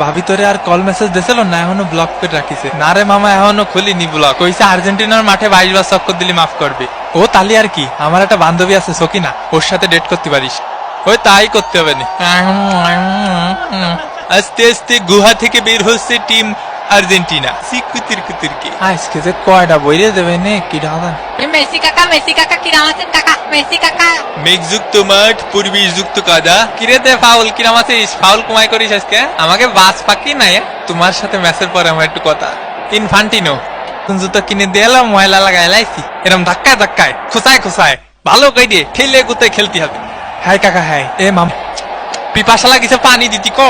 ভাবি তোরে আর call message দিছিল না, এখনো ব্লক করে রাখিছে? না রে মামা, এখনো খুলিনি ব্লক। কইছে আর্জেন্টিনার মাঠে 22 বার চক্কর দিলি মাফ করবে। ও তালি আর কি, আমার একটা বান্ধবী আছে সকিনা, ওর সাথে ডেট করতে পারিস। ওই তাই করতে হবে না। আস্তে আস্তে গুহা থেকে বের হচ্ছে টিম আর্জেন্টিনা। সিকুতির কুতিরকে আজকে যে কয়টা বইরে দেবে নে কি ঢাকা। মেসি কাকা কিরাম আছেন কাকা? মেসি কাকা মেঘযুক্ত মাঠ, পরিবেশযুক্ত কাদা। কিরে দে ফাউল, কিরাম আছিস? ফাউল কুমাই করিস আজকে? আমাকে বাস পাকি নাই। তোমার সাথে ম্যাচের পরে আমার একটু কথা। ইনফান্টিনো জুতো কিনে দিলাম, ময়লা লাগাই লাইছি। এরম ধাক্কায় ধাক্কায় খুসায় খুসায় ভালো কই দিয়ে ঠেলে গুতে খেলতে হবে। হাই কাকা হাই। এ মাম পিপাসা লাগিছে, পানি দিতি ক।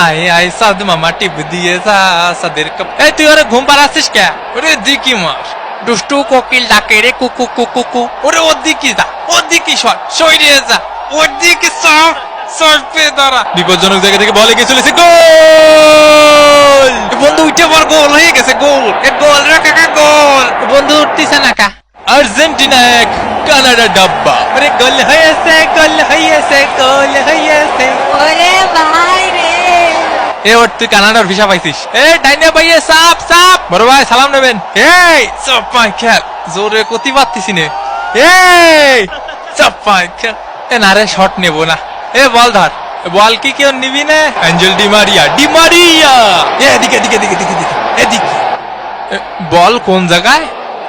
আয় আয় সাধু মামা টিপ দিয়ে যা সাদের কাপ। এই তুই ওরে ঘুম পাড়াচ্ছিস কে? ওরে দিকি মার দুষ্টু কোকিল ডাকে রে কুকু কুকু কু। ওরে ওর দিকে যা, ওর দিকে সর, সরিয়ে যা, ওর দিকে সর, সরপে দাঁড়া। বিপজ্জনক জায়গা থেকে বলে গিয়ে চলেছে, গোল! বন্ধু উঠে পর, গোল হয়ে গেছে, গোল! গোল রে কাকা, গোল! বন্ধু উঠতেছে না কা। আর্জেন্টিনা 1, কানাডা ডাব্বা। আরে গোল হয়েছে, গোল হয়েছে, গোল হয়েছে। ওরে ভাই রে, এ ওর তুই কানাডার ভিসা পাইছিস? এ ডাইনে ভাইয়ে সাপ সাপ, বড় ভাই সালাম নেবেন। এই চপ্পাই খেল, জোরে কতি পারতিস নে। এই চপ্পাই খেল। এ না রে, শট নেবো না। এ বল ধর, বল কি কেউ নিবি না? Angel Di Maria, Di Maria. এদিকে এদিকে এদিকে এদিকে এদিকে। বল কোন জায়গায়?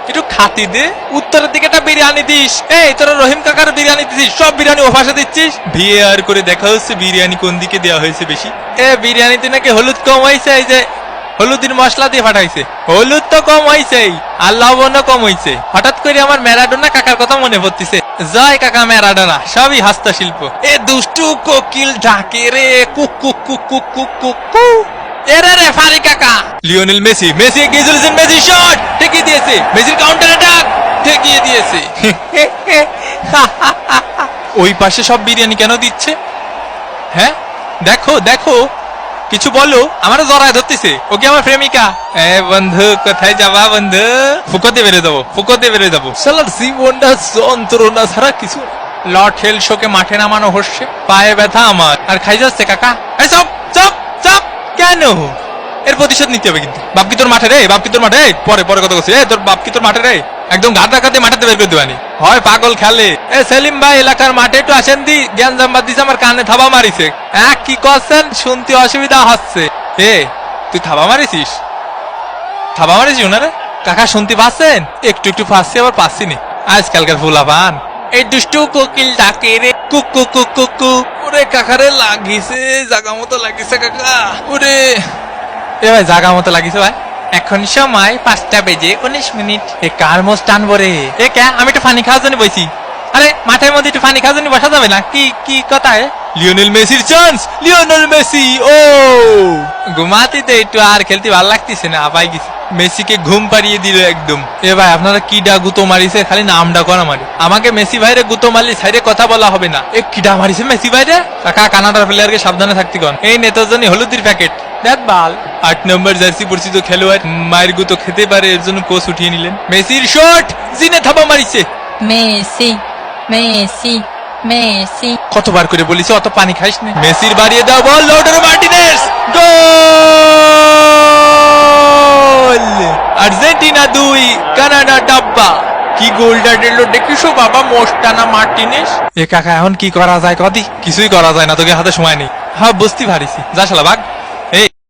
একটু খাতি দে। উত্তরের দিকে একটা বিরিয়ানি দিস। এই তোরা রহিম কাকার বিরিয়ানি দিছিস, সব বিরিয়ানি ওপাশে দিচ্ছিস। ভিএআর করে দেখা হচ্ছে বিরিয়ানি কোন দিকে দেওয়া হয়েছে বেশি। এ বিরিয়ানিতে নাকি হলুদ কম হয়েছে, এই যে হলুদের মশলা দিয়ে ফাটাইছে। হলুদ তো কম হয়েছে আর লবণও কম হয়েছে। হঠাৎ করে আমার ম্যারাডোনা কাকার কথা মনে পড়তেছে। জয় কাকা ম্যারাডোনা, সবই হস্তশিল্প। এ দুষ্টু কোকিল ডাকে রে cook cook cook cook cook cook কু। এরে রে ফারি কাকা, লিওনেল মেসি, মেসি এগিয়ে চলেছেন, মেসি শট ঠেকিয়ে দিয়েছে, মেসির কাউন্টার অ্যাটাক ঠেকিয়ে দিয়েছে। ওই পাশে সব বিরিয়ানি কেন দিচ্ছে? হ্যাঁ দেখো দেখো, কিছু বলো। আমারও জড়ায় ধরতেছে, ওকে আমার প্রেমিকা। এ বন্ধু কোথায় যাবা বন্ধু? ফুকোতে বেড়ে দেবো, ফুকোতে বেড়ে দেবো। সালার জীবনটা যন্ত্রণা ছাড়া কিছু। লর্ড হেল শোকে মাঠে নামানো হচ্ছে, পায়ে ব্যথা আমার, আর খাই যাচ্ছে কাকা। এই চপ চপ চপ। কেন? এর প্রতিশোধ নিতে হবে কিন্তু। বাপকি তোর মাঠে রে, বাপকি তোর মাঠে। পরে পরে কথা বলছি। তোর বাপকি তোর মাঠে রে, একদম গাঁদা কাতে মাঠে বের করে দেবানি হয়, পাগল খেলে। এ সেলিম ভাই, এলাকার মাঠে একটু আসেন দি। জ্ঞান জাম্বাদ দিছে, আমার কানে থাবা মারিছে। কি করছেন? শুনতে অসুবিধা হচ্ছে। এ তুই থাবা মারিছিস? থাবা মারিছিস ওনারে? কাকা শুনতে পাচ্ছেন? একটু একটু পাচ্ছি, আবার পাচ্ছি নি। আজকালকার ফুলা পান। এই দুষ্টু কোকিল ডাকে রে কুক কুক কুক কুক কু। ওরে কাকারে লাগিছে, জাগা মতো লাগিছে কাকা। ওরে এ ভাই, জাগা মতো লাগিছে ভাই। এখন সময় 5টা বেজে 19 মিনিট। এ কার মোজ টানবো রে? এ কে? আমি একটু পানি খাওয়ার জন্য বইছি। আরে মাঠের মধ্যে একটু পানি খাওয়ার জন্য বসা যাবে না? কি কি কথা? লিওনেল মেসির চান্স, লিওনেল মেসি। ও ঘুমাতে দে একটু, আর খেলতে ভালো লাগতেছে না, আপাই গেছে। মেসিকে ঘুম পাড়িয়ে দিল একদম। এ ভাই আপনারা কিডা গুতো মারিছে? খালি নামটা করা মারি। আমাকে মেসি ভাইরে গুতো মারলি সাইডে কথা বলা হবে না। এ কিডা মারিছে মেসি ভাইরে? কাকা কানাডার প্লেয়ারকে সাবধানে থাকতে কন। এই নেতার জন্য হলুদের প্যাকেট দেখ বাল। 8 নম্বর জার্সি পরিচিত খেলোয়াড় মায়ের গুতো খেতে পারে, এর জন্য কোচ উঠিয়ে নিলেন। মেসির শট, জিনে থাবা মারিছে। Messi Messi Messi. কতবার করে বলিস অত পানি খাইস না। মেসির বাড়িয়ে দাও বল, লৌটারো মার্টিনেজ, গোল! আর্জেন্টিনা 2, কানাডা ডাব্বা। কি গোলটা দিল দেখিস বাবা, মোস্টানা মার্টিনেজ। এ কাকা এখন কি করা যায় কদি? কিছুই করা যায় না, তোকে হাতে সময় নেই। হ্যাঁ বুঝতে পারিছি, যা শালা ভাগ।